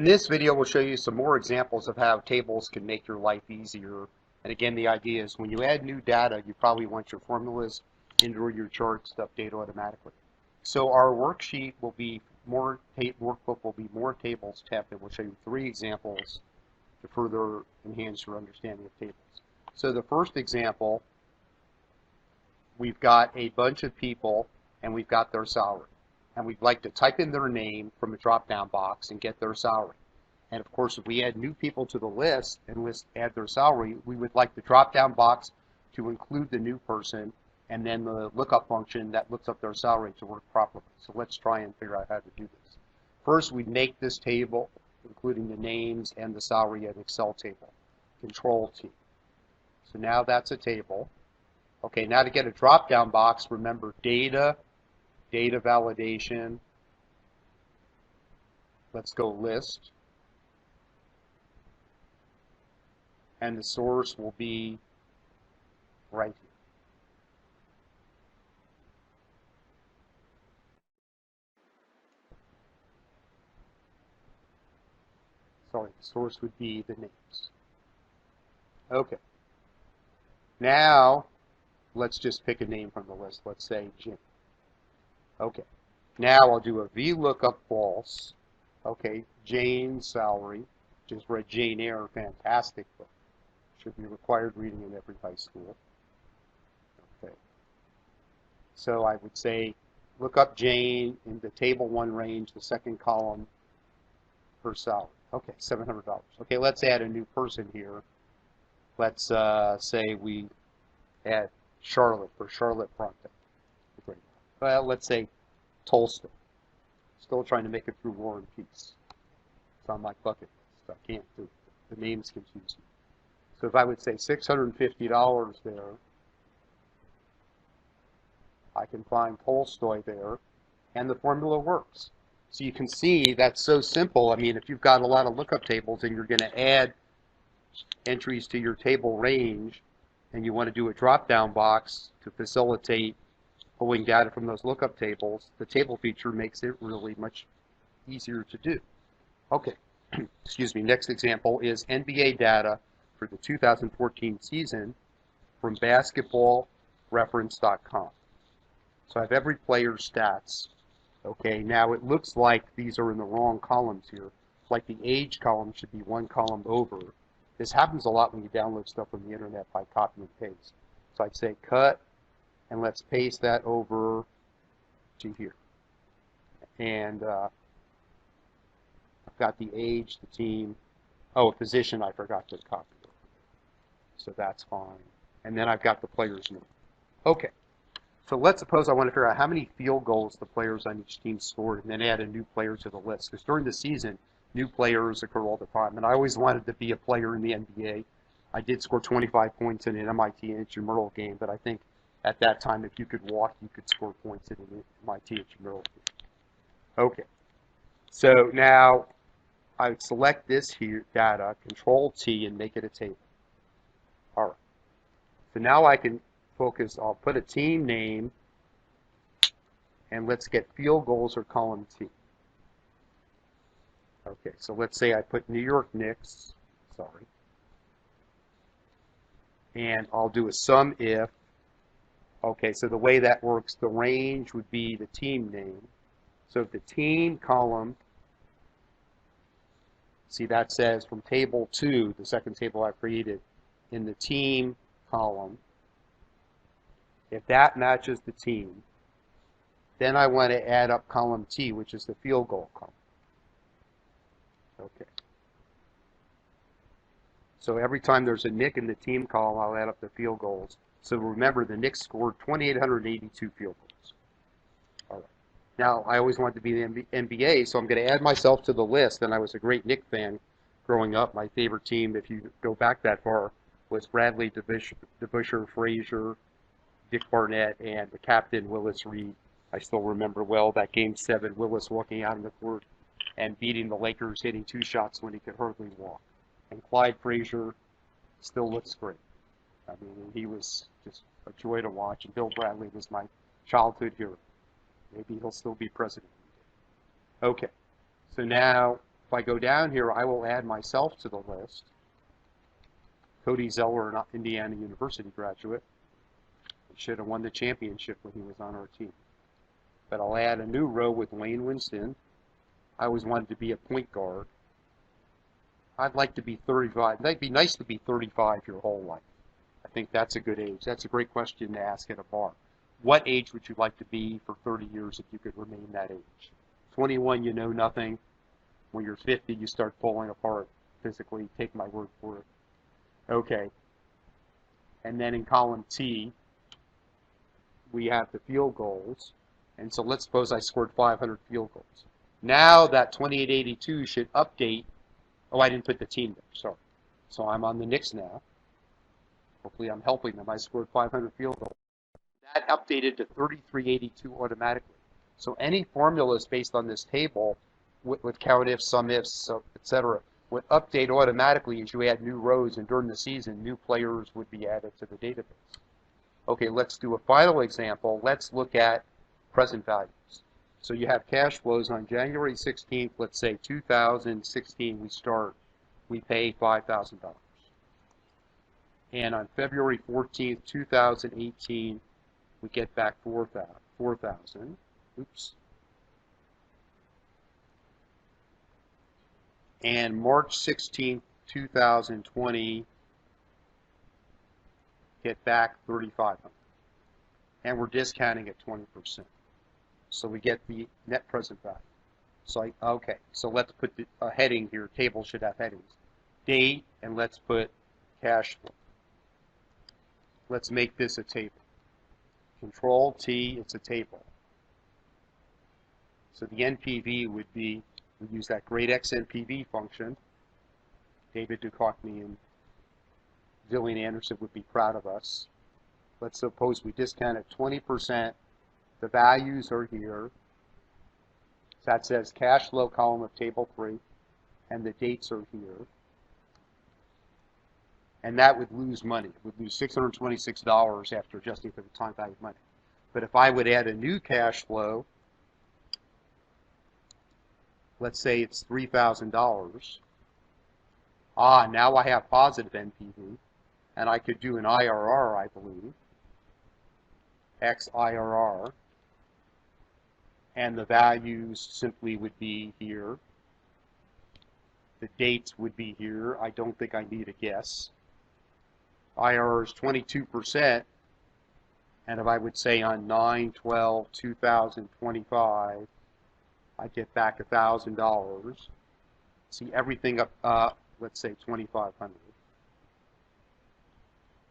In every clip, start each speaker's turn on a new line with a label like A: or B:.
A: this video, we'll show you some more examples of how tables can make your life easier. And again, the idea is when you add new data, you probably want your formulas into your charts to update automatically. So our worksheet will be workbook will be more tables tab, and we'll show you 3 examples to further enhance your understanding of tables. So the first example, we've got a bunch of people and we've got their salary. And we'd like to type in their name from a drop-down box and get their salary. And of course, if we add new people to the list and add their salary, we would like the drop-down box to include the new person and then the lookup function that looks up their salary to work properly. So let's try and figure out how to do this. First, we make this table, including the names and the salary, an Excel table. Control-T. So now that's a table. Okay, now to get a drop-down box, remember data validation. Let's go list. And the source will be right here. Sorry, the source would be the names. Okay. Now, let's just pick a name from the list. Let's say Jim. Okay. Now I'll do a VLOOKUP false. Okay, Jane's salary. Just read Jane Eyre, fantastic book. Should be required reading in every high school. Okay. So I would say look up Jane in the table 1 range, the second column, her salary. Okay, $700. Okay, let's add a new person here. Let's say we add Charlotte for Charlotte Bronte. Well, let's say Tolstoy. Still trying to make it through War and Peace. It's on my bucket list. I can't do it. The names confuse me. So if I would say $650 there, I can find Tolstoy there, and the formula works. So you can see that's so simple. I mean, if you've got a lot of lookup tables and you're going to add entries to your table range, and you want to do a drop-down box to facilitate pulling data from those lookup tables, the table feature makes it really much easier to do. Okay, excuse me. Next example is NBA data for the 2014 season from basketballreference.com. So I have every player's stats. Okay, now it looks like these are in the wrong columns here. Like the age column should be 1 column over. This happens a lot when you download stuff from the internet by copy and paste. So I'd say cut, and let's paste that over to here. And I've got the age, the team. Oh, a position I forgot to copy over. So that's fine. And then I've got the player's name. Okay. So let's suppose I want to figure out how many field goals the players on each team scored and then add a new player to the list. Because during the season, new players occur all the time. And I always wanted to be a player in the NBA. I did score 25 points in an MIT intramural game, but I think at that time, if you could walk, you could score points in an MIT intramural game. Okay. So now I would select this here data, Control-T, and make it a table. All right. So now I can focus. I'll put a team name, and let's get field goals or column T. Okay, so let's say I put New York Knicks, sorry, and I'll do a sum if. Okay, so the way that works, the range would be the team name. So if the team column, see that says from table 2, the second table I created, in the team column, if that matches the team, then I want to add up column T, which is the field goal column. Okay. So every time there's a Nick in the team column, I'll add up the field goals. So remember, the Knicks scored 2,882 field goals. All right. Now, I always wanted to be in the NBA, so I'm going to add myself to the list. And I was a great Knicks fan growing up. My favorite team, if you go back that far, was Bradley, DeBusschere, Frazier, Dick Barnett, and the captain, Willis Reed. I still remember well that Game 7, Willis walking out in the court and beating the Lakers, hitting 2 shots when he could hardly walk. And Clyde Frazier still looks great. I mean, he was just a joy to watch. And Bill Bradley was my childhood hero. Maybe he'll still be president. Okay, so now If I go down here, I will add myself to the list. Cody Zeller, an Indiana University graduate. He should have won the championship when he was on our team. But I'll add a new row with Wayne Winston. I always wanted to be a point guard. I'd like to be 35. It'd be nice to be 35 your whole life. I think that's a good age. That's a great question to ask at a bar. What age would you like to be for 30 years if you could remain that age? 21, you know nothing. When you're 50, you start falling apart physically. Take my word for it. Okay. And then in column T, we have the field goals. And so let's suppose I scored 500 field goals. Now that 2882 should update. Oh, I didn't put the team there. Sorry. So I'm on the Knicks now. Hopefully I'm helping them. I scored 500 field goals. That updated to 3382 automatically. So any formulas based on this table with count ifs, sum ifs, etc., would update automatically as you add new rows, and during the season, new players would be added to the database. Okay, let's do a final example. Let's look at present values. So you have cash flows on January 16th, let's say 2016, we pay $5,000. And on February 14th, 2018, we get back 4,000. Oops. And March 16th, 2020, get back 3,500. And we're discounting at 20%. So we get the net present value. So okay, so let's put a heading here. Table should have headings. Date, and let's put cash flow. Let's make this a table. Control T, it's a table. So the NPV would be, we use that great XNPV function. David Duchovny and Zillian Anderson would be proud of us. Let's suppose we discount at 20%. The values are here. So that says cash flow column of table 3, and the dates are here. And that would lose money. It would lose $626 after adjusting for the time value of money. But if I would add a new cash flow, let's say it's $3,000. Now I have positive NPV, and I could do an IRR, I believe, X IRR, and the values simply would be here. The dates would be here. I don't think I need a guess. IRR is 22%, and if I would say on 9/12/2025, I get back $1,000. See everything up, let's say 2,500.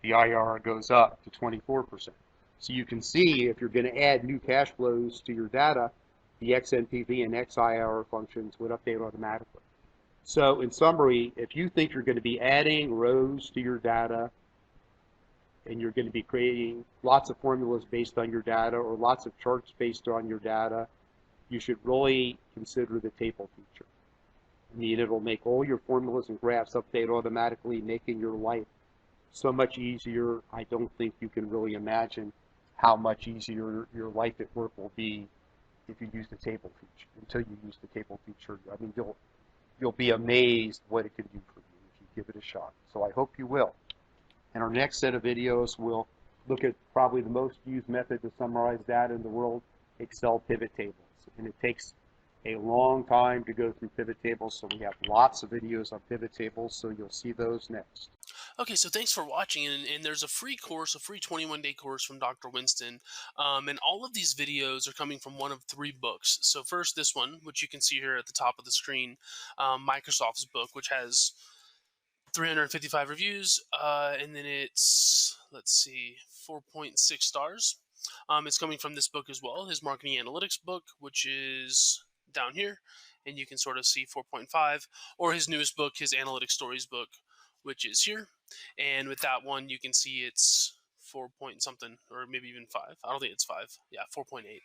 A: The IRR goes up to 24%. So you can see if you're going to add new cash flows to your data, the XNPV and XIRR functions would update automatically. So in summary, if you think you're going to be adding rows to your data, and you're going to be creating lots of formulas based on your data or lots of charts based on your data, you should really consider the table feature. I mean, it'll make all your formulas and graphs update automatically, making your life so much easier. I don't think you can really imagine how much easier your life at work will be if you use the table feature. Until you use the table feature, I mean, you'll be amazed what it can do for you if you give it a shot. So I hope you will. In our next set of videos, we'll look at probably the most used method to summarize data in the world, Excel pivot tables. And it takes a long time to go through pivot tables, so we have lots of videos on pivot tables, so you'll see those next.
B: Okay, so thanks for watching, and there's a free course, a free 21-day course from Dr. Winston, and all of these videos are coming from one of 3 books. So first, this one, which you can see here at the top of the screen, Microsoft's book, which has 355 reviews, and then it's, let's see, 4.6 stars. It's coming from this book as well, his marketing analytics book, which is down here, and you can sort of see 4.5, or his newest book, his analytics stories book, which is here. And with that one, you can see it's 4 point something, or maybe even 5. I don't think it's 5. Yeah, 4.8.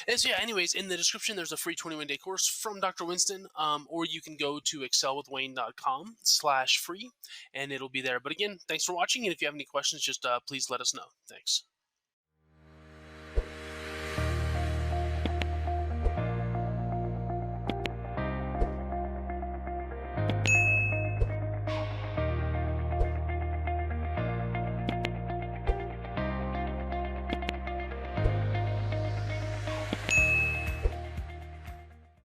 B: And so, yeah, anyways, in the description, there's a free 21-day course from Dr. Winston, or you can go to excelwithwayne.com/free, and it'll be there. But again, thanks for watching, and if you have any questions, just please let us know. Thanks.